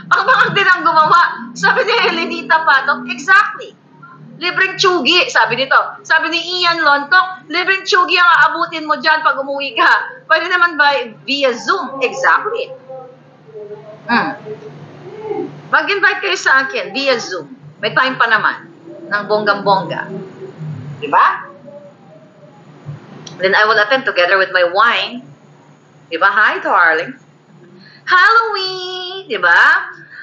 pangbangag din ang gumawa. Sabi ni Elenita Patok, exactly. Libreng tsugi, sabi nito. Sabi ni Ian Lontok, libreng tsugi ang aabutin mo dyan pag umuwi ka. Pwede naman ba via Zoom? Exactly. Mag-invite kayo sa akin via Zoom. May time pa naman ng bonggang-bongga. Diba? Then I will attend together with my wine. Diba? Hi, darling. Halloween! Diba?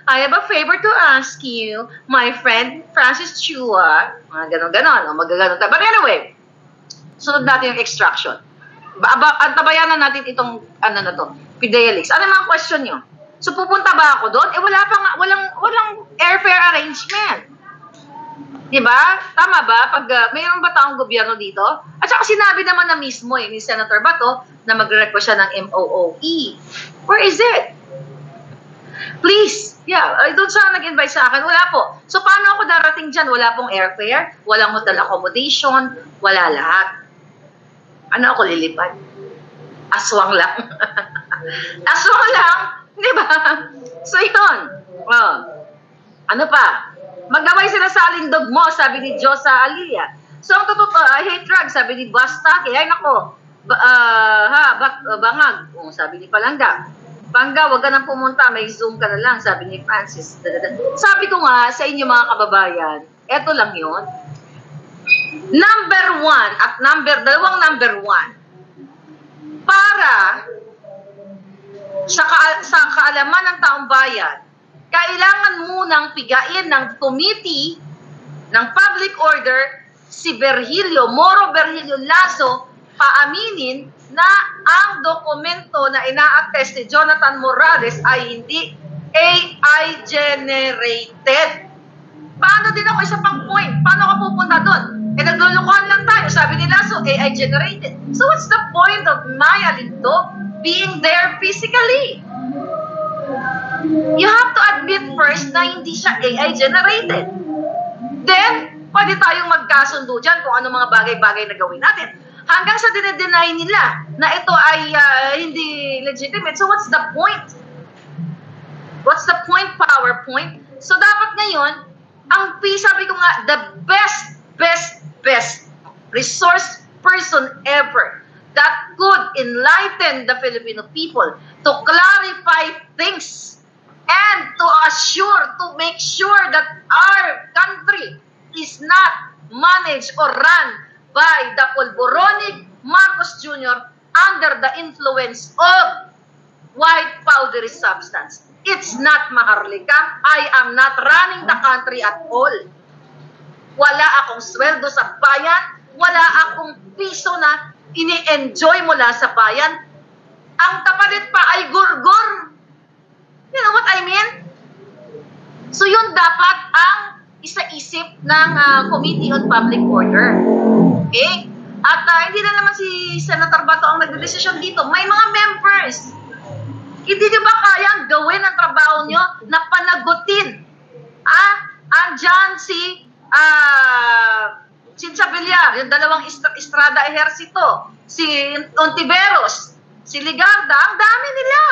I have a favor to ask you, my friend Francis Chua. Mga ganon-ganon. Magaganon tayo. But anyway, sunod natin yung extraction. Antabayanan natin itong, ano na to, Fidelix. Ano mga question nyo? So, pupunta ba ako doon? Eh, wala pa nga, walang airfare arrangement. Diba? Tama ba? Pag mayroon ba taong gobyerno dito? At saka sinabi naman na mismo ni Senator Bato na mag-request siya ng MOOE. Where is it? Please. Yeah, doon siya nag-invite sa akin. Wala po. So, paano ako darating dyan? Wala pong airfare, walang hotel accommodation, wala lahat. Ano ako lilipad? Aswang lang. Aswang lang. Diba? So, yun. Ano pa? Magdaway sila sa alindog mo, sabi ni Josa Alilia. So, ang totoo, I hate drugs, sabi ni Basta. Ay, nako. Bangag. Sabi ni Palanga. Pangga, wag ka nang pumunta, may Zoom ka na lang, sabi ni Francis. Sabi ko nga sa inyo mga kababayan, eto lang yun. Number one, dalawang number one, para sa kaalaman ng taong bayan, kailangan munang pigain ng committee ng public order si Moro Virgilio Lasso paaminin na ang dokumento na ina-attest ni Jonathan Morales ay hindi AI generated. Paano din ako isa pang point? Paano ka pupunta doon? Eh, naglulukuhan lang tayo. Sabi ni Lasso, AI generated. So what's the point of Maya Linto being there physically? You have to admit first na hindi siya AI generated. Then, pwede tayong magkasundo dyan kung ano mga bagay-bagay na gawin natin. Hanggang sa dinedeny nila na ito ay hindi legitimate. So what's the point? What's the point, PowerPoint? So dapat ngayon, sabi ko nga, the best resource person ever that could enlighten the Filipino people to clarify things and to make sure that our country is not managed or run by the Polboronic Marcos Jr. under the influence of white powdery substance. It's not Maharlika. I am not running the country at all. Wala akong sweldo sa bayan. Wala akong piso na ini-enjoy mula sa bayan. Ang kapalit pa ay gurgur. You know what I mean? So yun dapat ang isa-isip ng Committee on Public Order. Okay? At hindi na naman si Senator Bato ang nagdedesisyon dito. May mga members. Hindi nyo ba kayang gawin ang trabaho nyo na panagutin? Andyan si Villar, yung dalawang Estrada Ejercito, si Ontiveros, si Ligarda, ang dami nila.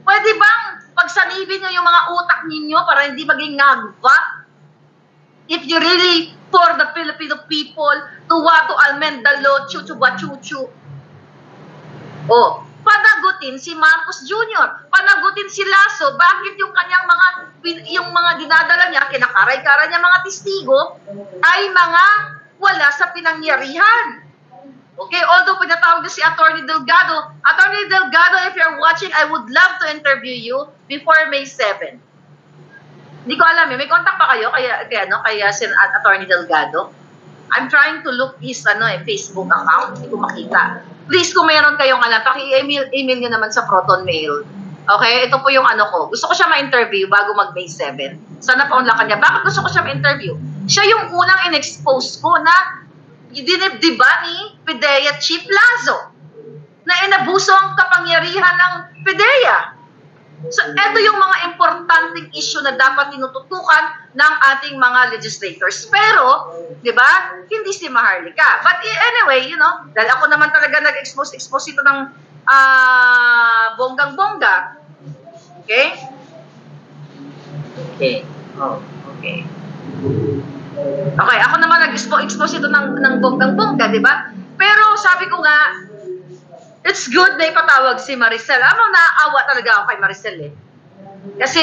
Pwede bang pagsanibin nyo yung mga utak ninyo para hindi maging ngagva? If you really for the Filipino people to want to amend the law, chuchu-ba-chuchu. Panagutin si Marcos Jr., panagutin si Lasso, bakit yung kanyang mga dinadala niya, kinakaray-karay niya mga testigo, ay mga wala sa pinangyarihan. Okay, although pinatawag na si Attorney Delgado. Attorney Delgado, if you're watching, I would love to interview you before May 7. Hindi ko alam, may contact pa kayo kaya Attorney Delgado? I'm trying to look his Facebook account, hindi ko makita. Please, kung mayroon kayong paki-email nyo naman sa Proton Mail. Okay, ito po yung ko. Gusto ko siya ma-interview bago mag-May 7. Sana pa unla kanya. Bakit gusto ko siya ma-interview? Siya yung unang in-expose ko na dinibdiba ni PIDEA Chief Lazo na inabuso ang kapangyarihan ng PIDEA. So, ito yung mga importanteng issue na dapat tinututukan ng ating mga legislators. Pero, di ba, hindi si Maharlika. But anyway, dahil ako naman talaga nag-expose ito ng bonggang-bongga. Okay? Okay. Oh, okay. Okay, ako naman nag-expose ito ng bonggang-bongga, di ba? Pero sabi ko nga, it's good na ipatawag si Maricel. Naawa talaga ako kay Maricel eh. Kasi,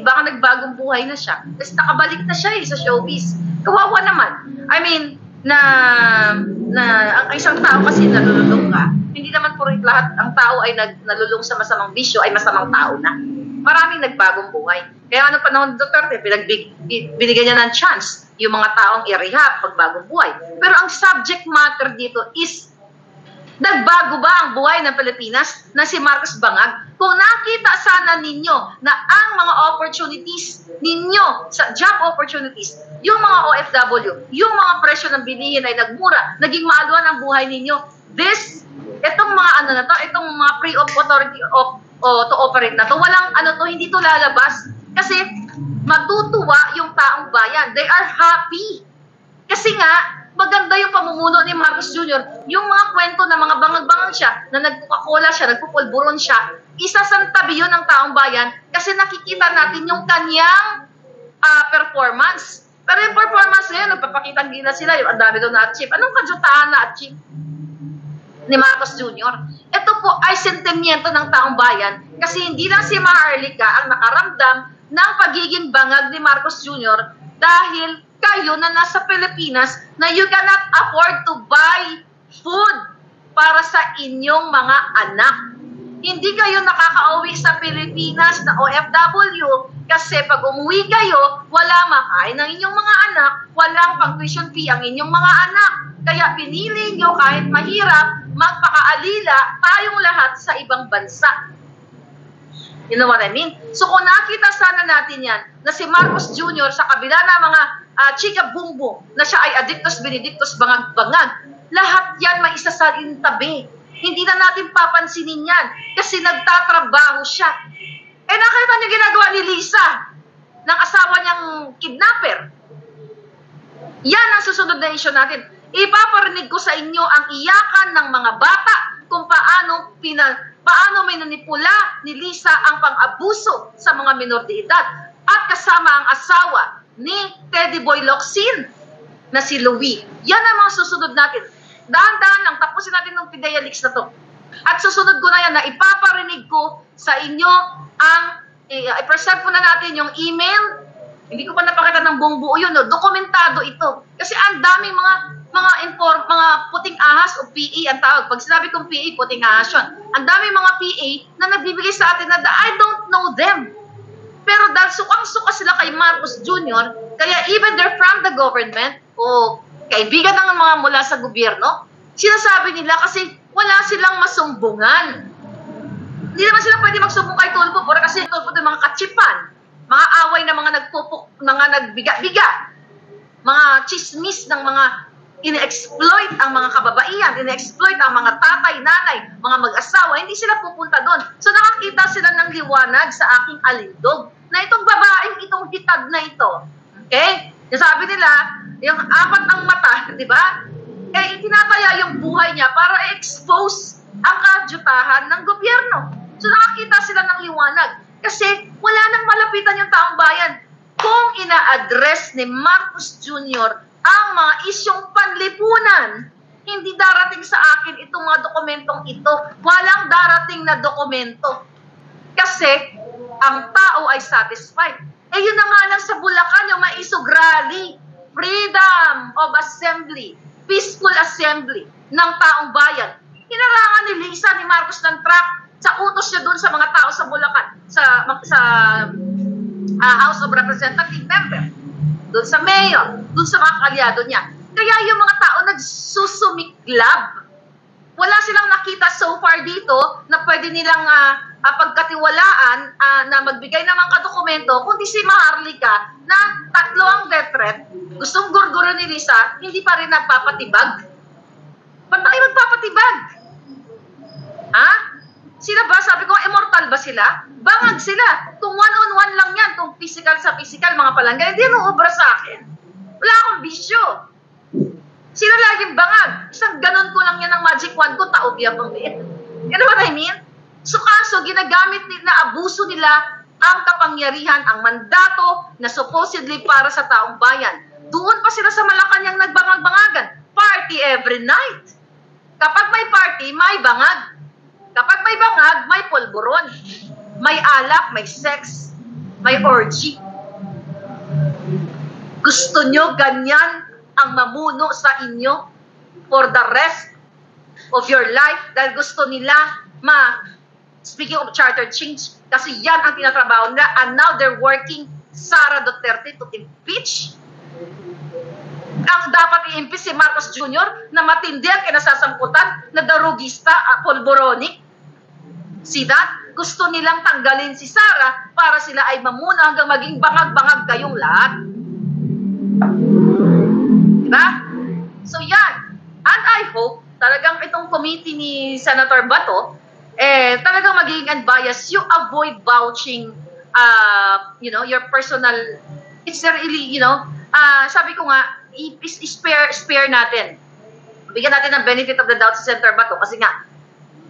baka nagbagong buhay na siya. Kasi nakabalik na siya sa showbiz. Kawawa naman. I mean, ang isang tao kasi nalululong ka. Hindi naman puro lahat ang tao ay nalulung sa masamang bisyo ay masamang tao na. Maraming nagbagong buhay. Kaya panahon ni Duterte, binigyan niya ng chance yung mga taong i-rehab pagbagong buhay. Pero ang subject matter dito is, nagbago ba ang buhay ng Pilipinas na si Marcos Bangag? Kung nakita sana ninyo na ang mga opportunities ninyo, sa job opportunities, yung mga OFW, yung mga presyo ng bilihin ay nagmura, naging maaluan ang buhay ninyo, itong mga itong mga pre-op authority to operate na to, hindi to lalabas. Kasi matutuwa yung taong bayan. They are happy. Kasi nga, maganda yung pamumuno ni Marcos Jr. Yung mga kwento na mga bangag-bangang siya, na nagpukakola siya, nagpupulburon siya, isasantabi yun ng taong bayan kasi nakikita natin yung kanyang performance. Pero yung performance ngayon, nagpapakitang gila sila, yung ang dami doon na-achieve. Anong kadyutaan na-achieve ni Marcos Jr.? Ito po ay sentimiento ng taong bayan kasi hindi lang si Maharlika ang nakaramdam ng pagiging bangag ni Marcos Jr. dahil kayo na nasa Pilipinas na you cannot afford to buy food para sa inyong mga anak. Hindi kayo nakakauwi sa Pilipinas na OFW kasi pag umuwi kayo, wala makain ng inyong mga anak, walang pang-tuition fee ang inyong mga anak. Kaya pinili nyo kahit mahirap, magpakaalila tayong lahat sa ibang bansa. You know what I mean? So kung nakita sana natin yan, na si Marcos Jr. sa kabila na mga chika bumbong, na siya ay addictus benedictus bangag-bangag, lahat yan may isasalintabi. Hindi na natin papansinin yan kasi nagtatrabaho siya. Nakita niyo ginagawa ni Lisa ng asawa niyang kidnapper. Yan ang susunod na issue natin. Ipaparinig ko sa inyo ang iyakan ng mga bata kung paano minanipula ni Lisa ang pang-abuso sa mga minor de edad at kasama ang asawa ni Teddy Boy Locsin na si Louie. Yan ang mga susunod natin. Dahan-dahan lang, tapusin natin ng PIDEA Leaks na to. At susunod ko na yan na ipaparinig ko sa inyo ang, i-present po na natin yung email. Hindi ko pa napakita ng buong buo yun, dokumentado ito. Kasi ang daming mga puting ahas o PA ang tawag. Pag sinabi kong PA, puting ahas yun. Ang daming mga PA na nagbibigay sa atin na I don't know them. Pero dahil sukang-suka sila kay Marcos Jr., kaya even they're from the government o kaibigan ng mga mula sa gobyerno, sinasabi nila kasi wala silang masumbungan. Hindi naman sila pwede magsumbong kay Tulfo kasi Tulfo yung mga katsipan, mga away na mga nagbiga-biga, mga chismis ng mga ine-exploit ang mga kababaihan, ine-exploit ang mga tatay, nanay, mga mag-asawa, hindi sila pupunta doon. So nakakita sila ng liwanag sa aking alindog na itong babaeng itong hitad na ito. Okay? Sabi nila, yung apat ang mata, di ba? Itinataya yung buhay niya para i-expose ang kadyutahan ng gobyerno. So nakakita sila ng liwanag kasi wala nang malapitan yung taong bayan. Kung ina-address ni Marcos Jr. ang mga isyong panlipunan, hindi darating sa akin itong mga dokumentong ito. Walang darating na dokumento. Kasi ang tao ay satisfied. Yun na nga lang sa Bulacan, yung maisog rally, freedom of assembly, peaceful assembly ng taong bayan. Hinarangan ni Lisa, ni Marcos ng truck sa utos niya doon sa mga tao sa Bulacan, sa House of Representative member, doon sa mayor, doon sa mga kalyado niya. Kaya yung mga tao nagsusumiklab. Wala silang nakita so far dito na pwede nilang pagkatiwalaan na magbigay ng mga dokumento, kundi si Maharlika na 3 ang death threat, gustong gurguro ni Lisa, hindi pa rin nagpapatibag. Ba't tayo magpapatibag? Ha? Sila ba? Sabi ko, immortal ba sila? Bangag sila. Kung one-on-one lang yan, kung physical sa physical, mga palangga, hindi ano obra sa akin. Wala akong bisyo. Sila laging bangag. Isang ganon ko lang yan ng magic wand ko, taob yan pang liit. You know what I mean? So kaso, ginagamit nila, abuso nila ang kapangyarihan, ang mandato na supposedly para sa taong bayan. Doon pa sila sa Malacanang nagbangag-bangagan. Party every night. Kapag may party, may bangag. Kapag may bangag, may polboron. May alak, may sex, may orgy. Gusto nyo ganyan ang mamuno sa inyo for the rest of your life dahil gusto nila speaking of charter change, kasi yan ang tinatrabaho nila and now they're working Sara Duterte to impeach. Ang dapat i-impeach si Marcos Jr. na matindi ang kinasasangkutan na darugista at polboronic. See that? Gusto nilang tanggalin si Sara para sila ay mamuna hanggang maging bangag-bangag kayong lahat. Diba? So yan. And I hope talagang itong committee ni Senator Bato talagang magiging unbiased. You avoid vouching your personal, it's really, sabi ko nga, spare natin. Bigyan natin ng benefit of the doubt sa Senator Bato kasi nga,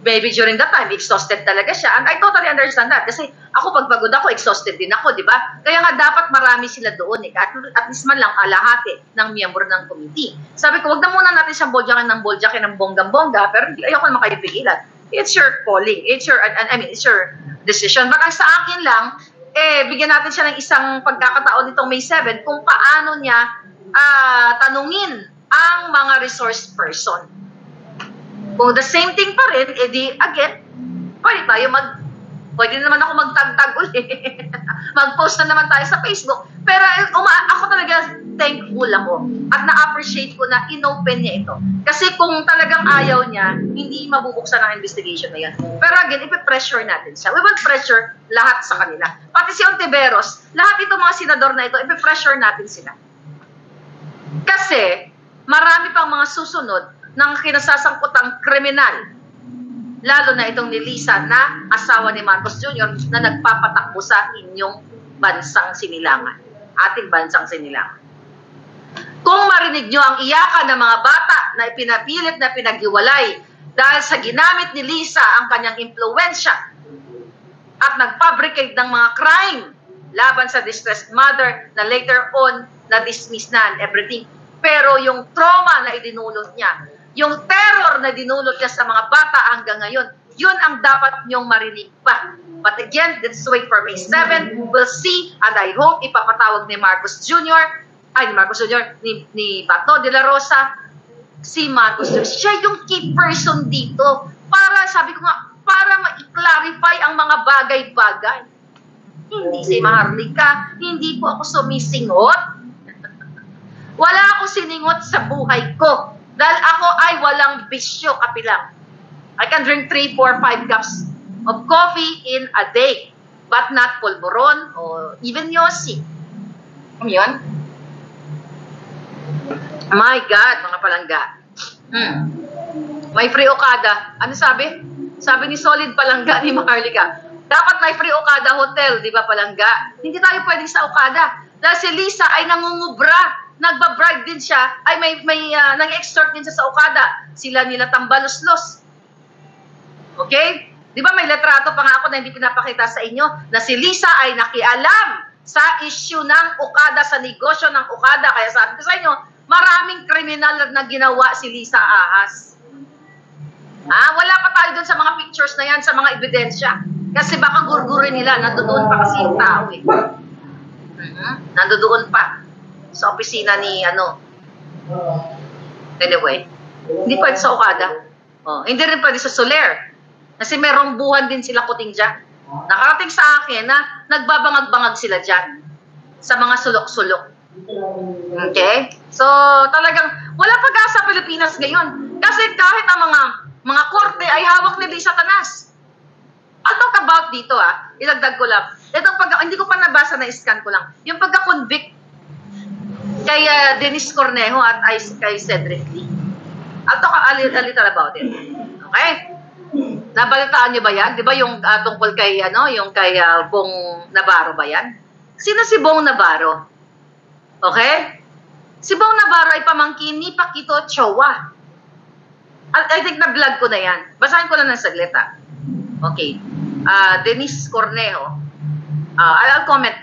maybe during that time, exhausted talaga siya. And I totally understand that. Kasi ako, pag pagod ako, exhausted din ako, di ba? Kaya nga dapat marami sila doon. At least man lang kalahati ng miyembro ng committee. Sabi ko, wag na muna natin siyang boljakin ng bonggang-bongga, pero ayoko naman kayo pigilan. It's your calling. It's your decision. But ang sa akin lang, bigyan natin siya ng isang pagkakataon nitong May 7 kung paano niya tanungin ang mga resource person. Kung the same thing pa rin, edi again, pwede naman ako magtagtag ulit. Mag-post na naman tayo sa Facebook. Pero ako talaga thankful ako at na-appreciate ko na inopen niya ito. Kasi kung talagang ayaw niya, hindi mabubuksan ang investigation na yan. Pero again, ipipressure natin siya. We will pressure lahat sa kanila. Pati si Ontiveros, lahat itong mga senador na ito, ipipressure natin sila. Kasi marami pang mga susunod ng kinasasangkutang kriminal. Lalo na itong ni Lisa na asawa ni Marcos Jr. na nagpapatakbo sa inyong bansang sinilangan. Ating bansang sinilangan. Kung marinig nyo ang iyakan ng mga bata na ipinapilit na pinaghiwalay dahil sa ginamit ni Lisa ang kanyang impluensya at nagfabricate ng mga crime laban sa distressed mother na later on na-dismiss na and everything. Pero yung trauma na idinulot niya, yung terror na dinulot niya sa mga bata hanggang ngayon, yun ang dapat niyong marinig pa. But again, let's wait for May 7. We'll see, and I hope ipapatawag ni Marcos Jr., ni Bato de la Rosa, si Marcos Jr. Siya yung key person dito para, sabi ko nga, para ma-clarify ang mga bagay-bagay. Hindi si Maharlika, hindi po ako sumisingot. Wala ako siningot sa buhay ko. Dahil ako ay walang bisyo, kapilang. I can drink 3, 4, 5 cups of coffee in a day. But not polvoron or even yosi. Yun. My God, mga palangga. May free Okada. Ano sabi? Sabi ni Solid Palangga ni Maharlika. Dapat may free Okada hotel, di ba palangga? Hindi tayo pwedeng sa Okada. Dahil si Lisa ay nangungubra. Nagbabribe din siya, ay may nang-extort din siya sa Okada. Sila nila Tambaluslos. Okay? Di ba may letrato pa nga ako na hindi pinapakita sa inyo na si Lisa ay nakialam sa issue ng Okada, sa negosyo ng Okada. Kaya sabi ko sa inyo, maraming kriminal na ginawa si Lisa Ahas. Wala pa tayo dun sa mga pictures na yan, sa mga ebidensya. Kasi baka gurgurin nila, nandoon pa kasi yung tao eh. Nandoon pa. Sa opisina ni anyway, hindi pwede sa Okada. Hindi rin pwede sa Soler. Kasi may rombuhan din sila kuting dyan. Nakarating sa akin na nagbabangag-bangag sila dyan sa mga sulok-sulok. Okay? So, talagang wala pag-asa Pilipinas ngayon. Kasi kahit ang mga korte ay hawak ni Lisa Tanas. I'll talk about dito ilagdag ko lang. Itong hindi ko pa nabasa, na-scan ko lang. Yung pagka-convict kay Dennis Cornejo at kay Cedric Lee. I'll talk a little about it. Okay? Nabalitaan niyo ba yan? Di ba yung tungkol kay, yung kay Bong Navarro ba yan? Sino si Bong Navarro? Okay? Si Bong Navarro ay pamangkin ni Paquito Ochoa. I think na-vlog ko na yan. Basahin ko lang ng saglit Okay. Dennis Cornejo. I'll comment.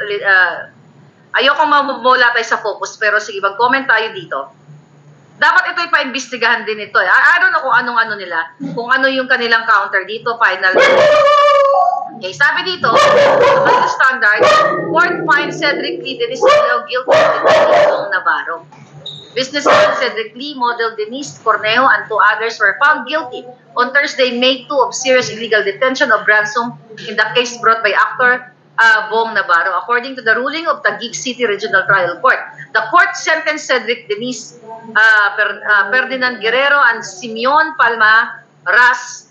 Ayoko mamula tayo sa focus, pero sige, mag-comment tayo dito. Dapat ito ipa-imbestigahan din ito. I don't know kung anong-ano nila. Kung ano yung kanilang counter dito, final. Okay, sabi dito, by the standard, court finds Cedric Lee, Dennis Cornejo guilty of Bong Navarro. Businessman Cedric Lee, model Denise Cornejo, and 2 others were found guilty on Thursday, May 2, of serious illegal detention of ransom in the case brought by actor Bong Navarro, according to the ruling of Taguig City Regional Trial Court. The court sentenced Cedric Denise, Ferdinand Guerrero, and Simeon Palma Ras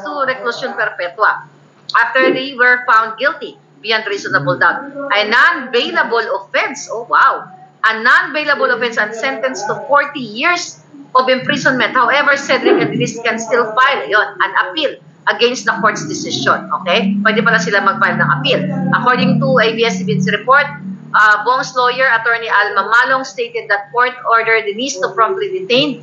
to reclusion perpetua after they were found guilty beyond reasonable doubt. A non-bailable offense. Oh wow. A non-bailable offense and sentenced to 40 years of imprisonment. However, Cedric and Denise can still file an appeal against the court's decision. Okay? Pwede pala sila mag-file ng appeal. According to ABS-CBN's report, Bong's lawyer, Attorney Alma Malong, stated that court ordered Denise to promptly detain